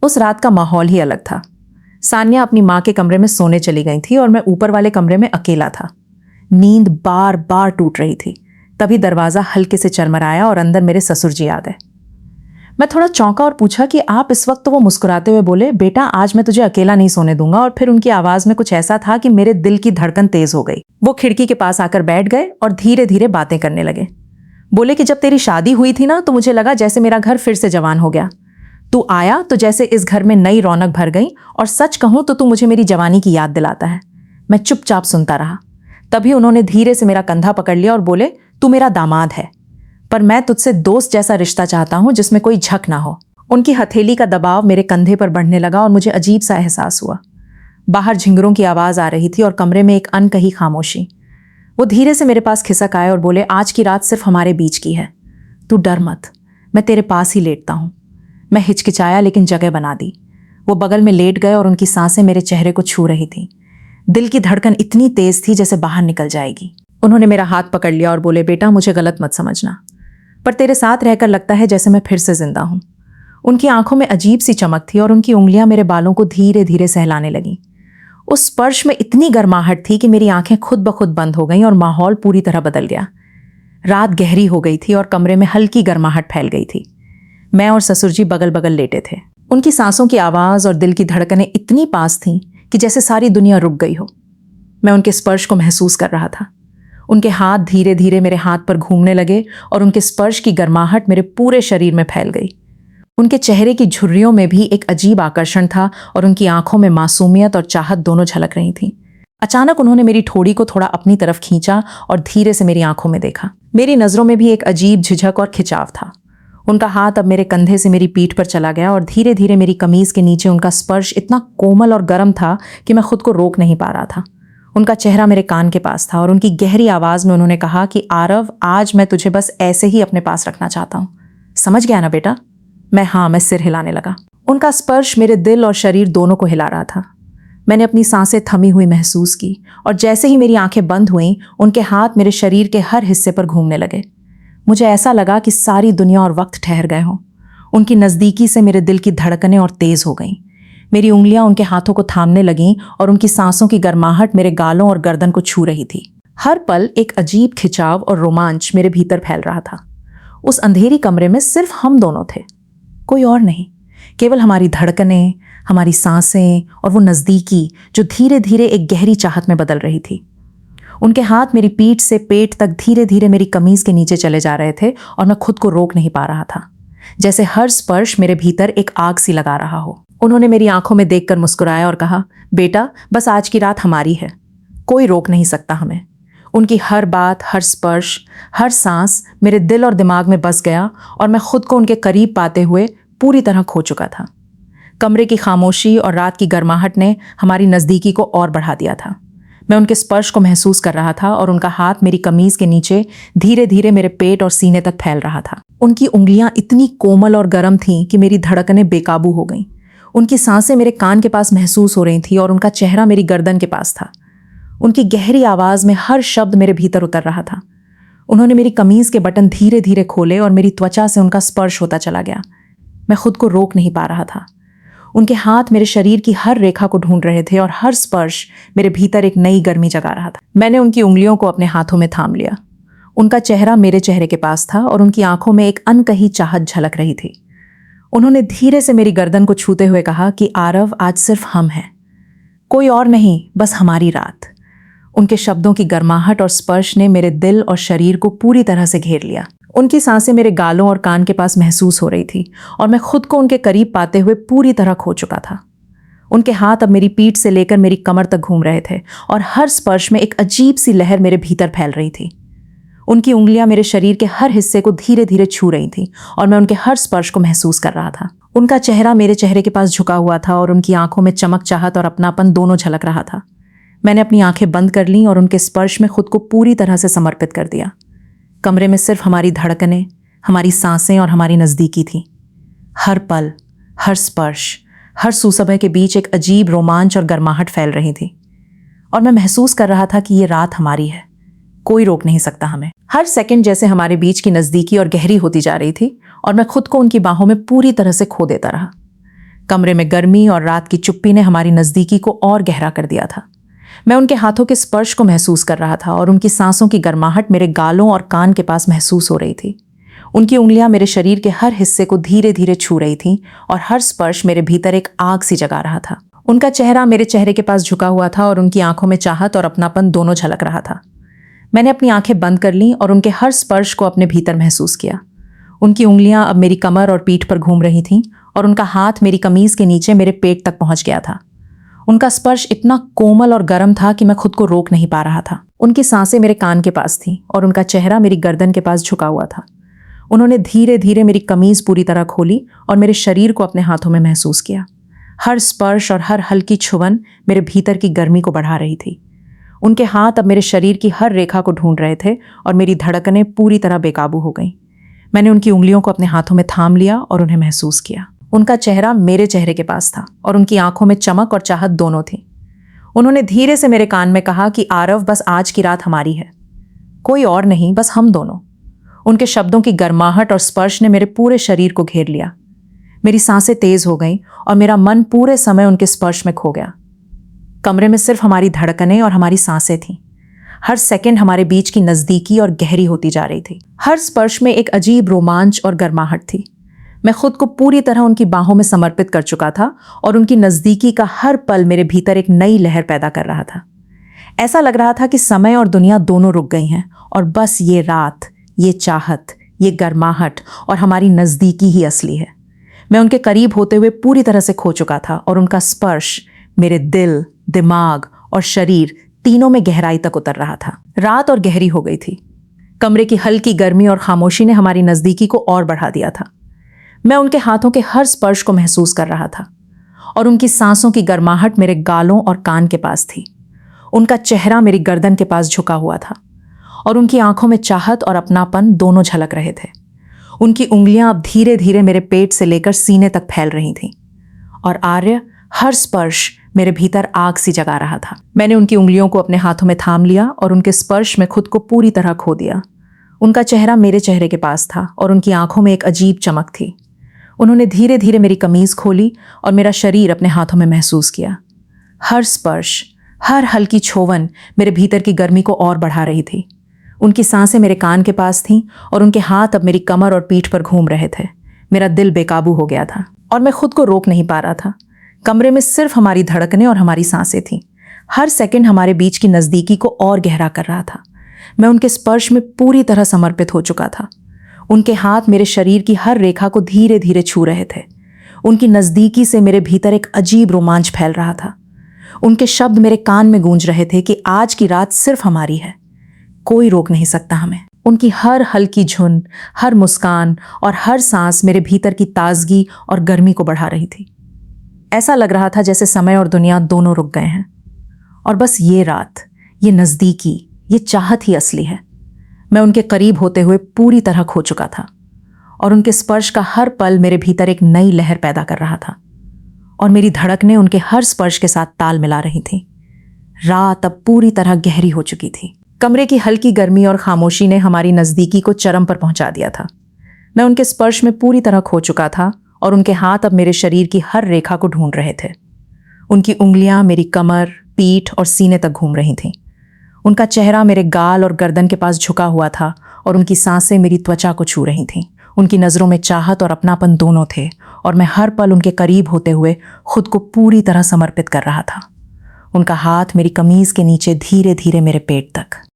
उस रात का माहौल ही अलग था। सान्या अपनी माँ के कमरे में सोने चली गई थी और मैं ऊपर वाले कमरे में अकेला था। नींद बार बार टूट रही थी। तभी दरवाजा हल्के से चरमराया और अंदर मेरे ससुर जी आ गए। मैं थोड़ा चौंका और पूछा कि आप इस वक्त? तो वो मुस्कुराते हुए बोले, बेटा आज मैं तुझे अकेला नहीं सोने दूंगा। और फिर उनकी आवाज में कुछ ऐसा था कि मेरे दिल की धड़कन तेज हो गई। वो खिड़की के पास आकर बैठ गए और धीरे धीरे बातें करने लगे। बोले कि जब तेरी शादी हुई थी ना, तो मुझे लगा जैसे मेरा घर फिर से जवान हो गया। तू आया तो जैसे इस घर में नई रौनक भर गई, और सच कहूं तो तू मुझे मेरी जवानी की याद दिलाता है। मैं चुपचाप सुनता रहा। तभी उन्होंने धीरे से मेरा कंधा पकड़ लिया और बोले, तू मेरा दामाद है, पर मैं तुझसे दोस्त जैसा रिश्ता चाहता हूं जिसमें कोई झक ना हो। उनकी हथेली का दबाव मेरे कंधे पर बढ़ने लगा और मुझे अजीब सा एहसास हुआ। बाहर झिंगरों की आवाज आ रही थी और कमरे में एक अनकही खामोशी। वो धीरे से मेरे पास खिसक आए और बोले, आज की रात सिर्फ हमारे बीच की है, तू डर मत, मैं तेरे पास ही लेटता हूं। मैं हिचकिचाया लेकिन जगह बना दी। वो बगल में लेट गए और उनकी सांसें मेरे चेहरे को छू रही थी। दिल की धड़कन इतनी तेज थी जैसे बाहर निकल जाएगी। उन्होंने मेरा हाथ पकड़ लिया और बोले, बेटा मुझे गलत मत समझना, पर तेरे साथ रहकर लगता है जैसे मैं फिर से जिंदा हूं। उनकी आंखों में अजीब सी चमक थी और उनकी उंगलियां मेरे बालों को धीरे धीरे सहलाने लगीं। उस स्पर्श में इतनी गर्माहट थी कि मेरी आंखें खुद ब खुद बंद हो गईं और माहौल पूरी तरह बदल गया। रात गहरी हो गई थी और कमरे में हल्की गर्माहट फैल गई थी। मैं और ससुर जी बगल बगल लेटे थे। उनकी सांसों की आवाज और दिल की धड़कनें इतनी पास थीं कि जैसे सारी दुनिया रुक गई हो। मैं उनके स्पर्श को महसूस कर रहा था। उनके हाथ धीरे धीरे मेरे हाथ पर घूमने लगे और उनके स्पर्श की गर्माहट मेरे पूरे शरीर में फैल गई। उनके चेहरे की झुर्रियों में भी एक अजीब आकर्षण था और उनकी आंखों में मासूमियत और चाहत दोनों झलक रही थी। अचानक उन्होंने मेरी ठोड़ी को थोड़ा अपनी तरफ खींचा और धीरे से मेरी आंखों में देखा। मेरी नजरों में भी एक अजीब झिझक और खिंचाव था। उनका हाथ अब मेरे कंधे से मेरी पीठ पर चला गया और धीरे धीरे मेरी कमीज के नीचे उनका स्पर्श इतना कोमल और गर्म था कि मैं खुद को रोक नहीं पा रहा था। उनका चेहरा मेरे कान के पास था और उनकी गहरी आवाज में उन्होंने कहा कि आरव, आज मैं तुझे बस ऐसे ही अपने पास रखना चाहता हूं, समझ गया ना बेटा? मैं सिर हिलाने लगा। उनका स्पर्श मेरे दिल और शरीर दोनों को हिला रहा था। मैंने अपनी सांसें थमी हुई महसूस की और जैसे ही मेरी आंखें बंद हुईं, उनके हाथ मेरे शरीर के हर हिस्से पर घूमने लगे। मुझे ऐसा लगा कि सारी दुनिया और वक्त ठहर गए हों। उनकी नज़दीकी से मेरे दिल की धड़कनें और तेज हो गईं। मेरी उंगलियां उनके हाथों को थामने लगीं और उनकी सांसों की गर्माहट मेरे गालों और गर्दन को छू रही थी। हर पल एक अजीब खिंचाव और रोमांच मेरे भीतर फैल रहा था। उस अंधेरी कमरे में सिर्फ हम दोनों थे, कोई और नहीं। केवल हमारी धड़कनें, हमारी सांसें और वो नज़दीकी जो धीरे धीरे एक गहरी चाहत में बदल रही थी। उनके हाथ मेरी पीठ से पेट तक धीरे धीरे मेरी कमीज के नीचे चले जा रहे थे और मैं खुद को रोक नहीं पा रहा था, जैसे हर स्पर्श मेरे भीतर एक आग सी लगा रहा हो। उन्होंने मेरी आंखों में देखकर मुस्कुराया और कहा, बेटा बस आज की रात हमारी है, कोई रोक नहीं सकता हमें। उनकी हर बात, हर स्पर्श, हर सांस मेरे दिल और दिमाग में बस गया और मैं खुद को उनके करीब पाते हुए पूरी तरह खो चुका था। कमरे की खामोशी और रात की गर्माहट ने हमारी नज़दीकी को और बढ़ा दिया था। मैं उनके स्पर्श को महसूस कर रहा था और उनका हाथ मेरी कमीज के नीचे धीरे धीरे मेरे पेट और सीने तक फैल रहा था। उनकी उंगलियां इतनी कोमल और गर्म थीं कि मेरी धड़कनें बेकाबू हो गईं। उनकी सांसें मेरे कान के पास महसूस हो रही थी और उनका चेहरा मेरी गर्दन के पास था। उनकी गहरी आवाज में हर शब्द मेरे भीतर उतर रहा था। उन्होंने मेरी कमीज के बटन धीरे धीरे खोले और मेरी त्वचा से उनका स्पर्श होता चला गया। मैं खुद को रोक नहीं पा रहा था। उनके हाथ मेरे शरीर की हर रेखा को ढूंढ रहे थे और हर स्पर्श मेरे भीतर एक नई गर्मी जगा रहा था। मैंने उनकी उंगलियों को अपने हाथों में थाम लिया। उनका चेहरा मेरे चेहरे के पास था और उनकी आंखों में एक अनकही चाहत झलक रही थी। उन्होंने धीरे से मेरी गर्दन को छूते हुए कहा कि आरव, आज सिर्फ हम हैं, कोई और नहीं, बस हमारी रात। उनके शब्दों की गर्माहट और स्पर्श ने मेरे दिल और शरीर को पूरी तरह से घेर लिया। उनकी सांसें मेरे गालों और कान के पास महसूस हो रही थी और मैं खुद को उनके करीब पाते हुए पूरी तरह खो चुका था। उनके हाथ अब मेरी पीठ से लेकर मेरी कमर तक घूम रहे थे और हर स्पर्श में एक अजीब सी लहर मेरे भीतर फैल रही थी। उनकी उंगलियां मेरे शरीर के हर हिस्से को धीरे धीरे छू रही थी और मैं उनके हर स्पर्श को महसूस कर रहा था। उनका चेहरा मेरे चेहरे के पास झुका हुआ था और उनकी आंखों में चमक, चाहत और अपनापन दोनों झलक रहा था। मैंने अपनी आंखें बंद कर लीं और उनके स्पर्श में खुद को पूरी तरह से समर्पित कर दिया। कमरे में सिर्फ हमारी धड़कनें, हमारी सांसें और हमारी नज़दीकी थी। हर पल, हर स्पर्श, हर सुसबह के बीच एक अजीब रोमांच और गर्माहट फैल रही थी और मैं महसूस कर रहा था कि ये रात हमारी है, कोई रोक नहीं सकता हमें। हर सेकंड जैसे हमारे बीच की नज़दीकी और गहरी होती जा रही थी और मैं खुद को उनकी बाहों में पूरी तरह से खो देता रहा। कमरे में गर्मी और रात की चुप्पी ने हमारी नज़दीकी को और गहरा कर दिया था। मैं उनके हाथों के स्पर्श को महसूस कर रहा था और उनकी सांसों की गर्माहट मेरे गालों और कान के पास महसूस हो रही थी। उनकी उंगलियां मेरे शरीर के हर हिस्से को धीरे धीरे छू रही थीं और हर स्पर्श मेरे भीतर एक आग सी जगा रहा था। उनका चेहरा मेरे चेहरे के पास झुका हुआ था और उनकी आंखों में चाहत और अपनापन दोनों झलक रहा था। मैंने अपनी आंखें बंद कर लीं और उनके हर स्पर्श को अपने भीतर महसूस किया। उनकी उंगलियां अब मेरी कमर और पीठ पर घूम रही थीं और उनका हाथ मेरी कमीज के नीचे मेरे पेट तक पहुंच गया था। उनका स्पर्श इतना कोमल और गर्म था कि मैं खुद को रोक नहीं पा रहा था। उनकी सांसें मेरे कान के पास थीं और उनका चेहरा मेरी गर्दन के पास झुका हुआ था। उन्होंने धीरे धीरे मेरी कमीज पूरी तरह खोली और मेरे शरीर को अपने हाथों में महसूस किया। हर स्पर्श और हर हल्की छुवन मेरे भीतर की गर्मी को बढ़ा रही थी। उनके हाथ अब मेरे शरीर की हर रेखा को ढूंढ रहे थे और मेरी धड़कनें पूरी तरह बेकाबू हो गईं। मैंने उनकी उंगलियों को अपने हाथों में थाम लिया और उन्हें महसूस किया। उनका चेहरा मेरे चेहरे के पास था और उनकी आंखों में चमक और चाहत दोनों थी। उन्होंने धीरे से मेरे कान में कहा कि आरव, बस आज की रात हमारी है, कोई और नहीं, बस हम दोनों। उनके शब्दों की गर्माहट और स्पर्श ने मेरे पूरे शरीर को घेर लिया। मेरी सांसें तेज हो गईं और मेरा मन पूरे समय उनके स्पर्श में खो गया। कमरे में सिर्फ हमारी धड़कनें और हमारी सांसें थीं। हर सेकंड हमारे बीच की नज़दीकी और गहरी होती जा रही थी। हर स्पर्श में एक अजीब रोमांच और गर्माहट थी। मैं खुद को पूरी तरह उनकी बाहों में समर्पित कर चुका था और उनकी नज़दीकी का हर पल मेरे भीतर एक नई लहर पैदा कर रहा था। ऐसा लग रहा था कि समय और दुनिया दोनों रुक गई हैं और बस ये रात, ये चाहत, ये गर्माहट और हमारी नज़दीकी ही असली है। मैं उनके करीब होते हुए पूरी तरह से खो चुका था और उनका स्पर्श मेरे दिल, दिमाग और शरीर तीनों में गहराई तक उतर रहा था। रात और गहरी हो गई थी। कमरे की हल्की गर्मी और खामोशी ने हमारी नज़दीकी को और बढ़ा दिया था। मैं उनके हाथों के हर स्पर्श को महसूस कर रहा था और उनकी सांसों की गर्माहट मेरे गालों और कान के पास थी। उनका चेहरा मेरी गर्दन के पास झुका हुआ था और उनकी आंखों में चाहत और अपनापन दोनों झलक रहे थे। उनकी उंगलियां अब धीरे धीरे मेरे पेट से लेकर सीने तक फैल रही थीं और आर्य, हर स्पर्श मेरे भीतर आग सी जगा रहा था। मैंने उनकी उंगलियों को अपने हाथों में थाम लिया और उनके स्पर्श में खुद को पूरी तरह खो दिया। उनका चेहरा मेरे चेहरे के पास था और उनकी आंखों में एक अजीब चमक थी। उन्होंने धीरे धीरे मेरी कमीज खोली और मेरा शरीर अपने हाथों में महसूस किया। हर स्पर्श, हर हल्की छुवन मेरे भीतर की गर्मी को और बढ़ा रही थी। उनकी सांसें मेरे कान के पास थीं और उनके हाथ अब मेरी कमर और पीठ पर घूम रहे थे। मेरा दिल बेकाबू हो गया था और मैं खुद को रोक नहीं पा रहा था। कमरे में सिर्फ हमारी धड़कनें और हमारी सांसें थीं। हर सेकंड हमारे बीच की नज़दीकी को और गहरा कर रहा था। मैं उनके स्पर्श में पूरी तरह समर्पित हो चुका था। उनके हाथ मेरे शरीर की हर रेखा को धीरे धीरे छू रहे थे। उनकी नज़दीकी से मेरे भीतर एक अजीब रोमांच फैल रहा था। उनके शब्द मेरे कान में गूंज रहे थे कि आज की रात सिर्फ हमारी है, कोई रोक नहीं सकता हमें। उनकी हर हल्की झुन, हर मुस्कान और हर सांस मेरे भीतर की ताजगी और गर्मी को बढ़ा रही थी। ऐसा लग रहा था जैसे समय और दुनिया दोनों रुक गए हैं और बस ये रात, ये नज़दीकी, ये चाहत ही असली है। मैं उनके करीब होते हुए पूरी तरह खो चुका था और उनके स्पर्श का हर पल मेरे भीतर एक नई लहर पैदा कर रहा था और मेरी धड़कनें उनके हर स्पर्श के साथ ताल मिला रही थीं। रात अब पूरी तरह गहरी हो चुकी थी। कमरे की हल्की गर्मी और खामोशी ने हमारी नज़दीकी को चरम पर पहुंचा दिया था। मैं उनके स्पर्श में पूरी तरह खो चुका था और उनके हाथ अब मेरे शरीर की हर रेखा को ढूंढ रहे थे। उनकी उंगलियां मेरी कमर, पीठ और सीने तक घूम रही थीं। उनका चेहरा मेरे गाल और गर्दन के पास झुका हुआ था और उनकी सांसें मेरी त्वचा को छू रही थीं। उनकी नज़रों में चाहत और अपनापन दोनों थे और मैं हर पल उनके करीब होते हुए खुद को पूरी तरह समर्पित कर रहा था। उनका हाथ मेरी कमीज के नीचे धीरे धीरे मेरे पेट तक